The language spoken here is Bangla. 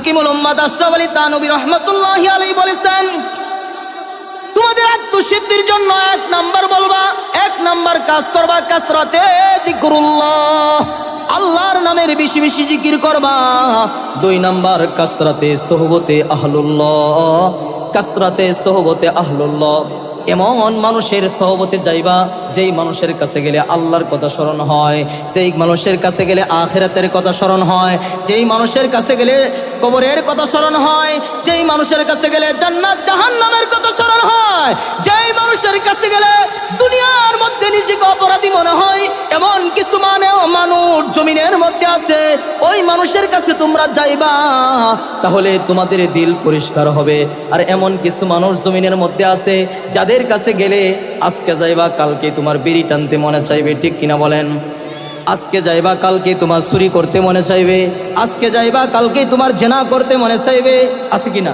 হাকিমুল উম্মাত আশরাফ আলী থানভী রাহমাতুল্লাহি আলাইহি বলেছেন, তোমাদের আত্মসিদ্ধির জন্য 1 নাম্বার বলবা, 1 নাম্বার কাজ করবা কাসরাতে যিকরুল্লাহ, আল্লাহর নামের বেশি বেশি জিকির করবা। 2 নাম্বার কাসরাতে সোহবতে আহলুল্লাহ, কাসরাতে সোহবতে আহলুল্লাহ, এমন মানুষের সোহবতে যাইবা যেই মানুষের কাছে গেলে আল্লাহর কথা স্মরণ হয়, যেই মানুষের কাছে গেলে আখিরাতের কথা স্মরণ হয়, যেই মানুষের কাছে গেলে কবরের কথা স্মরণ হয়, যেই মানুষের কাছে গেলে জান্নাত জাহান্নামের কথা স্মরণ হয়, যেই মানুষের কাছে গেলে দুনিয়ার মধ্যে নিজেকে অপরাধী মনে হয়, এমন কিছু মানুষ জমিনের মধ্যে আছে, ওই মানুষের কাছে তোমরা যাইবা, তাহলে তোমাদের দিল পরিষ্কার হবে। আর এমন কিছু মানুষ জমিনের মধ্যে আছে যাদের কাছে গেলে আজকে যাইবা কালকে তোমার বিড়ি টানতে মনে চাইবে, ঠিক কিনা বলেন? আজকে যাইবা কালকে তোমার চুরি করতে মনে চাইবে, আজকে যাইবা কালকে তোমার জেনা করতে মনে চাইবে, আছে কিনা?